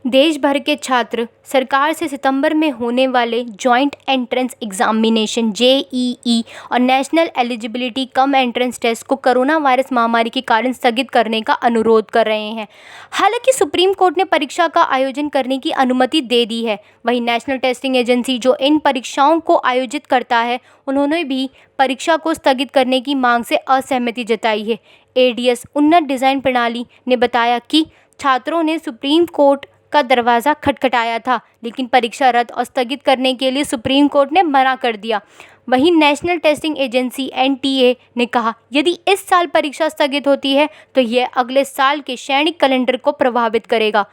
देश भर के छात्र सरकार से सितंबर में होने वाले जॉइंट एंट्रेंस एग्जामिनेशन जेईई और national eligibility cum entrance test को कोरोना वायरस महामारी के कारण स्थगित करने का अनुरोध कर रहे हैं। हालांकि सुप्रीम कोर्ट ने परीक्षा का आयोजन करने की अनुमति दे दी है। वहीं नेशनल टेस्टिंग एजेंसी जो इन परीक्षाओं को आयोजित करता है, उन्होंने भी परीक्षा को स्थगित करने की मांग से असहमति जताई है। एडीएस उन्नत डिज़ाइन प्रणाली ने बताया कि छात्रों ने सुप्रीम कोर्ट का दरवाज़ा खटखटाया था, लेकिन परीक्षा रद्द और स्थगित करने के लिए सुप्रीम कोर्ट ने मना कर दिया। वहीं नेशनल टेस्टिंग एजेंसी एनटीए ने कहा, यदि इस साल परीक्षा स्थगित होती है तो यह अगले साल के शैक्षणिक कैलेंडर को प्रभावित करेगा।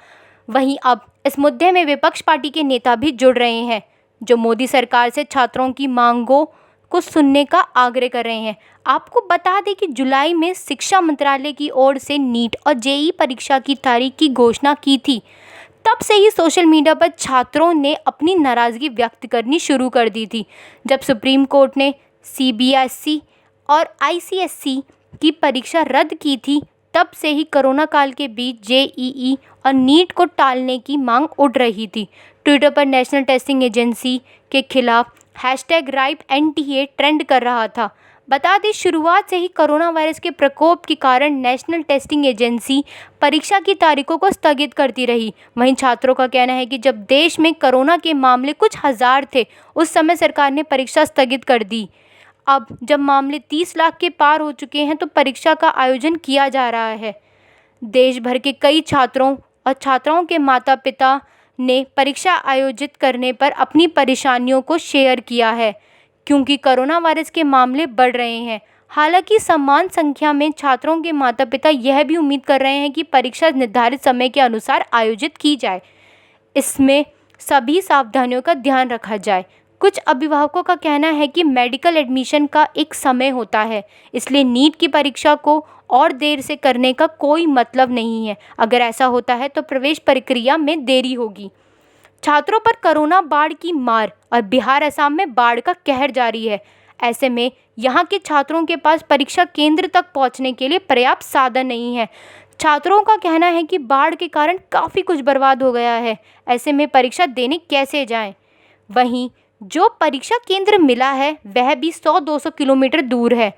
वहीं अब इस मुद्दे में विपक्ष पार्टी के नेता भी जुड़ रहे हैं, जो मोदी सरकार से छात्रों की मांगों को सुनने का आग्रह कर रहे हैं। आपको बता दें कि जुलाई में शिक्षा मंत्रालय की ओर से नीट और जेईई परीक्षा की तारीख की घोषणा की थी। तब से ही सोशल मीडिया पर छात्रों ने अपनी नाराज़गी व्यक्त करनी शुरू कर दी थी। जब सुप्रीम कोर्ट ने सीबीएसई और आईसीएसई की परीक्षा रद्द की थी, तब से ही कोरोना काल के बीच जेईई और नीट को टालने की मांग उठ रही थी। ट्विटर पर नेशनल टेस्टिंग एजेंसी के खिलाफ #RightNTA ट्रेंड कर रहा था। बता दें, शुरुआत से ही कोरोना वायरस के प्रकोप के कारण नेशनल टेस्टिंग एजेंसी परीक्षा की तारीखों को स्थगित करती रही। वहीं छात्रों का कहना है कि जब देश में कोरोना के मामले कुछ हज़ार थे, उस समय सरकार ने परीक्षा स्थगित कर दी। अब जब मामले 30 लाख के पार हो चुके हैं, तो परीक्षा का आयोजन किया जा रहा है। देश भर के कई छात्रों और छात्राओं के माता पिता ने परीक्षा आयोजित करने पर अपनी परेशानियों को शेयर किया है, क्योंकि कोरोना वायरस के मामले बढ़ रहे हैं। हालांकि समान संख्या में छात्रों के माता पिता यह भी उम्मीद कर रहे हैं कि परीक्षा निर्धारित समय के अनुसार आयोजित की जाए। इसमें सभी सावधानियों का ध्यान रखा जाए। कुछ अभिभावकों का कहना है कि मेडिकल एडमिशन का एक समय होता है, इसलिए नीट की परीक्षा को और देर से करने का कोई मतलब नहीं है। अगर ऐसा होता है तो प्रवेश प्रक्रिया में देरी होगी। छात्रों पर कोरोना बाढ़ की मार और बिहार असम में बाढ़ का कहर जारी है। ऐसे में यहाँ के छात्रों के पास परीक्षा केंद्र तक पहुँचने के लिए पर्याप्त साधन नहीं है। छात्रों का कहना है कि बाढ़ के कारण काफ़ी कुछ बर्बाद हो गया है। ऐसे में परीक्षा देने कैसे जाएं? वहीं जो परीक्षा केंद्र मिला है वह भी 100-200 किलोमीटर दूर है।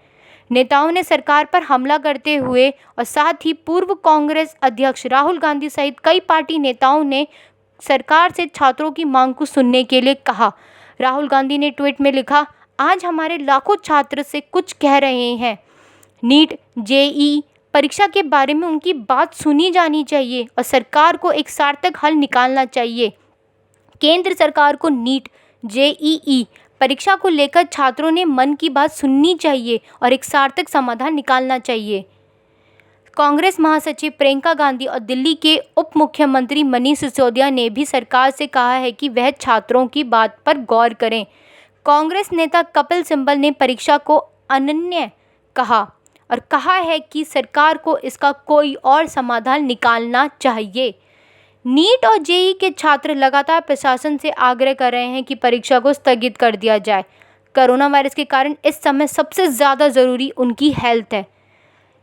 नेताओं ने सरकार पर हमला करते हुए और साथ ही पूर्व कांग्रेस अध्यक्ष राहुल गांधी सहित कई पार्टी नेताओं ने सरकार से छात्रों की मांग को सुनने के लिए कहा। राहुल गांधी ने ट्वीट में लिखा, आज हमारे लाखों छात्र से कुछ कह रहे हैं। नीट जेईई परीक्षा के बारे में उनकी बात सुनी जानी चाहिए और सरकार को एक सार्थक हल निकालना चाहिए। केंद्र सरकार को नीट जेईई परीक्षा को लेकर छात्रों ने मन की बात सुननी चाहिए और एक सार्थक समाधान निकालना चाहिए। कांग्रेस महासचिव प्रियंका गांधी और दिल्ली के उप मुख्यमंत्री मनीष सिसोदिया ने भी सरकार से कहा है कि वह छात्रों की बात पर गौर करें। कांग्रेस नेता कपिल सिब्बल ने परीक्षा को अनन्य कहा और कहा है कि सरकार को इसका कोई और समाधान निकालना चाहिए। नीट और जेईई के छात्र लगातार प्रशासन से आग्रह कर रहे हैं कि परीक्षा को स्थगित कर दिया जाए। कोरोना वायरस के कारण इस समय सबसे ज़्यादा ज़रूरी उनकी हेल्थ है।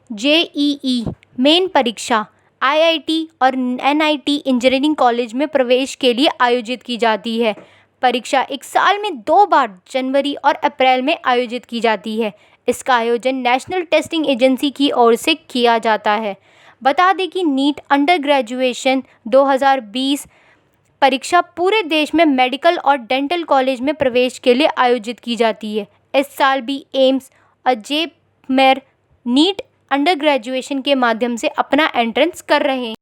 जेईई मेन परीक्षा आईआईटी और एनआईटी इंजीनियरिंग कॉलेज में प्रवेश के लिए आयोजित की जाती है। परीक्षा एक साल में 2 बार जनवरी और अप्रैल में आयोजित की जाती है। इसका आयोजन नेशनल टेस्टिंग एजेंसी की ओर से किया जाता है। बता दें कि नीट अंडर ग्रेजुएशन 2020 परीक्षा पूरे देश में मेडिकल और डेंटल कॉलेज में प्रवेश के लिए आयोजित की जाती है। इस साल भी एम्स और जेईई नीट अंडर ग्रेजुएशन के माध्यम से अपना एंट्रेंस कर रहे हैं।